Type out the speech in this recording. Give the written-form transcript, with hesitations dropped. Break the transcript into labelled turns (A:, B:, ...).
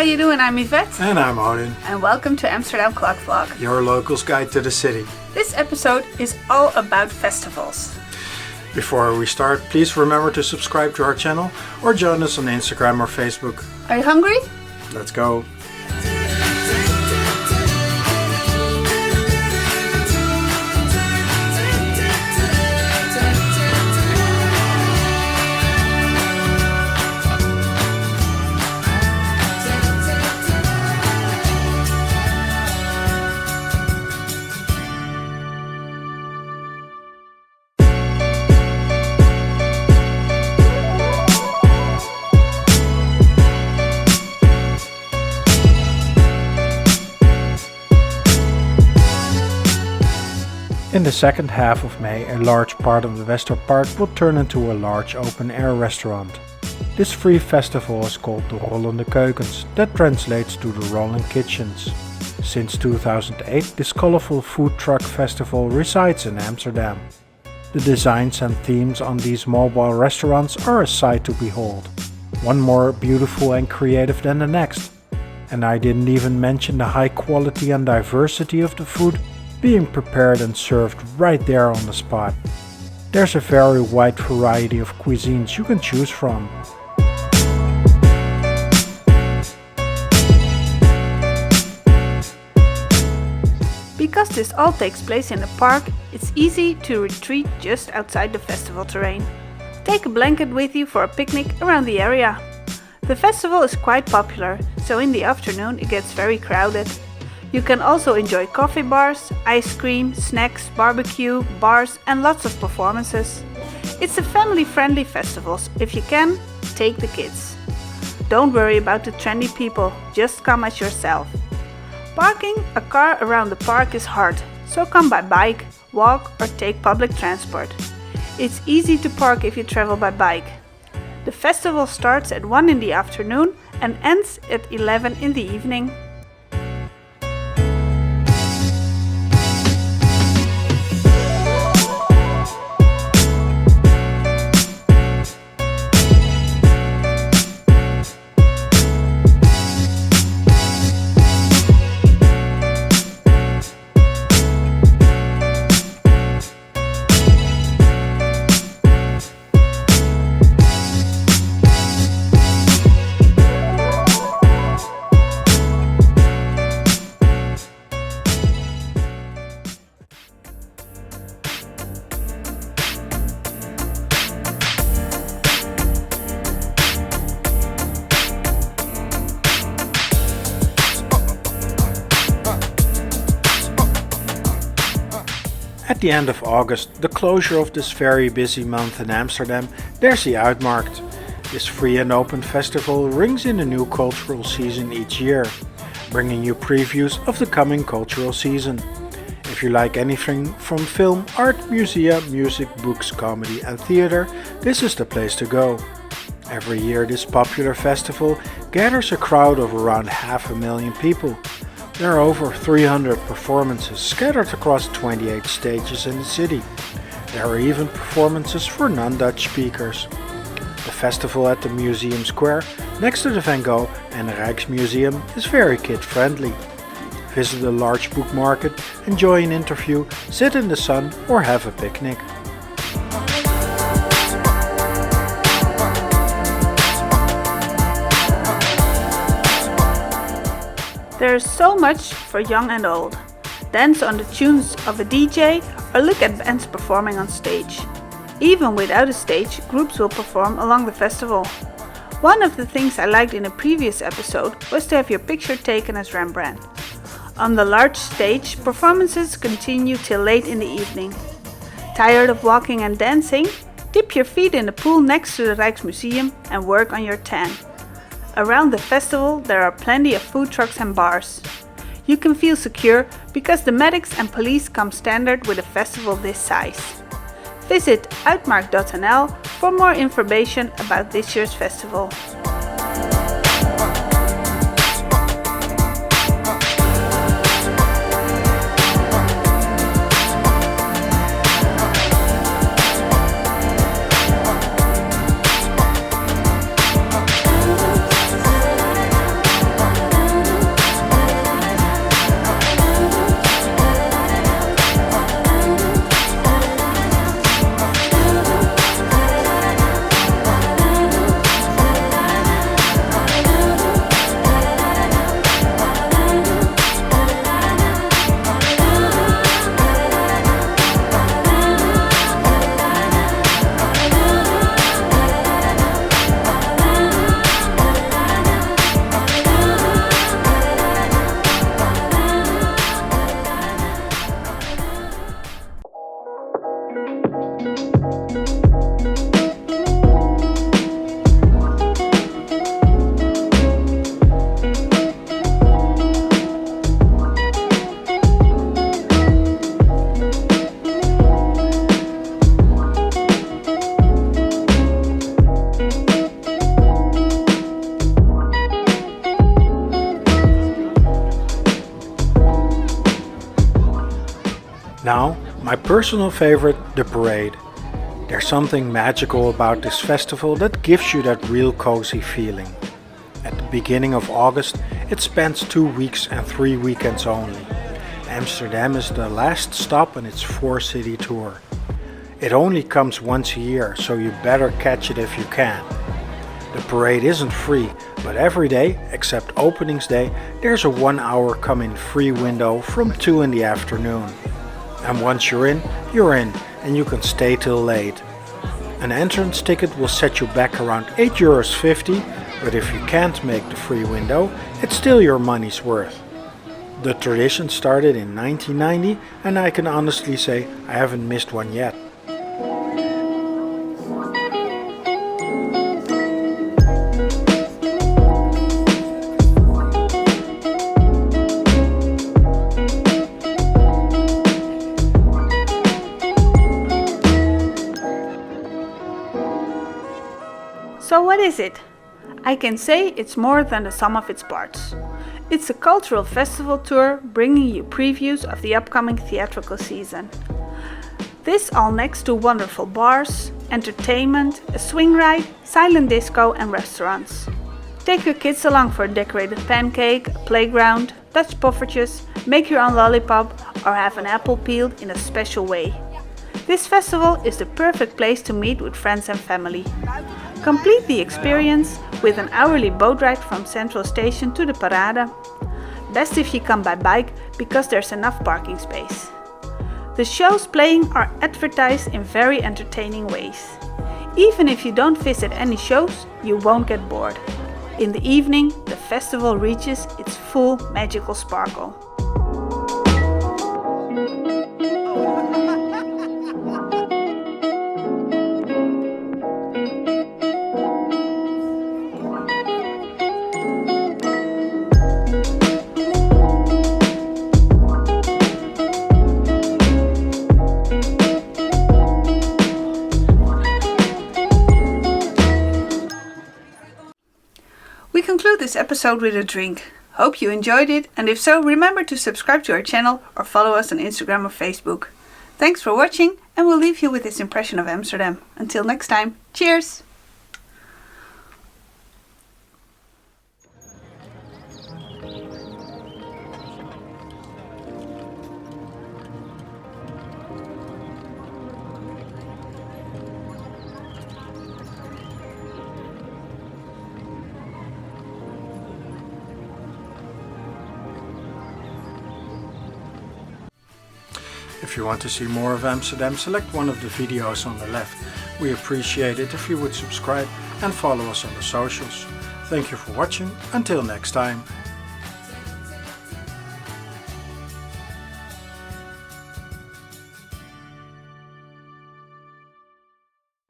A: you doing? I'm Yvette.
B: And I'm Odin.
A: And welcome to Amsterdam Clog vlog.
B: Your local's guide to the city.
A: This episode is all about festivals.
B: Before we start, please remember to subscribe to our channel or join us on Instagram or Facebook.
A: Are you hungry?
B: Let's go. In the second half of May, a large part of the Westerpark will turn into a large open-air restaurant. This free festival is called the Rollende Keukens, that translates to the Rolling Kitchens. Since 2008, this colorful food truck festival resides in Amsterdam. The designs and themes on these mobile restaurants are a sight to behold. One more beautiful and creative than the next. And I didn't even mention the high quality and diversity of the food being prepared and served right there on the spot. There's a very wide variety of cuisines you can choose from.
A: Because this all takes place in the park, it's easy to retreat just outside the festival terrain. Take a blanket with you for a picnic around the area. The festival is quite popular, so in the afternoon it gets very crowded. You can also enjoy coffee bars, ice cream, snacks, barbecue, bars and lots of performances. It's a family-friendly festival, so if you can, take the kids. Don't worry about the trendy people, just come as yourself. Parking a car around the park is hard, so come by bike, walk or take public transport. It's easy to park if you travel by bike. The festival starts at 1 in the afternoon and ends at 11 in the evening.
B: At the end of August, the closure of this very busy month in Amsterdam, there's the Uitmarkt. This free and open festival rings in a new cultural season each year, bringing you previews of the coming cultural season. If you like anything from film, art, museum, music, books, comedy and theater, this is the place to go. Every year this popular festival gathers a crowd of around 500,000 people. There are over 300 performances scattered across 28 stages in the city. There are even performances for non-Dutch speakers. The festival at the Museum Square, next to the Van Gogh and Rijksmuseum, is very kid-friendly. Visit a large book market, enjoy an interview, sit in the sun or have a picnic.
A: There is so much for young and old. Dance on the tunes of a DJ or look at bands performing on stage. Even without a stage, groups will perform along the festival. One of the things I liked in a previous episode was to have your picture taken as Rembrandt. On the large stage, performances continue till late in the evening. Tired of walking and dancing? Dip your feet in the pool next to the Rijksmuseum and work on your tan. Around the festival there are plenty of food trucks and bars. You can feel secure because the medics and police come standard with a festival this size. Visit uitmarkt.nl for more information about this year's festival.
B: Now, my personal favorite, the parade. There's something magical about this festival that gives you that real cozy feeling. At the beginning of August, it spans 2 weeks and 3 weekends only. Amsterdam is the last stop on its 4-city tour. It only comes once a year, so you better catch it if you can. The parade isn't free, but every day, except openings day, there's a 1-hour come-in free window from 2 in the afternoon. And once you're in, and you can stay till late. An entrance ticket will set you back around €8.50, but if you can't make the free window, it's still your money's worth. The tradition started in 1990, and I can honestly say I haven't missed one yet.
A: So what is it? I can say it's more than the sum of its parts. It's a cultural festival tour bringing you previews of the upcoming theatrical season. This all next to wonderful bars, entertainment, a swing ride, silent disco and restaurants. Take your kids along for a decorated pancake, a playground, Dutch poffertjes, make your own lollipop or have an apple peeled in a special way. This festival is the perfect place to meet with friends and family. Complete the experience with an hourly boat ride from Central Station to the Parade. Best if you come by bike because there's enough parking space. The shows playing are advertised in very entertaining ways. Even if you don't visit any shows, you won't get bored. In the evening, the festival reaches its full magical sparkle. We conclude this episode with a drink. Hope you enjoyed it, and if so, remember to subscribe to our channel or follow us on Instagram or Facebook. Thanks for watching, and we'll leave you with this impression of Amsterdam. Until next time, cheers!
B: If you want to see more of Amsterdam, select one of the videos on the left. We appreciate it if you would subscribe and follow us on the socials. Thank you for watching. Until next time.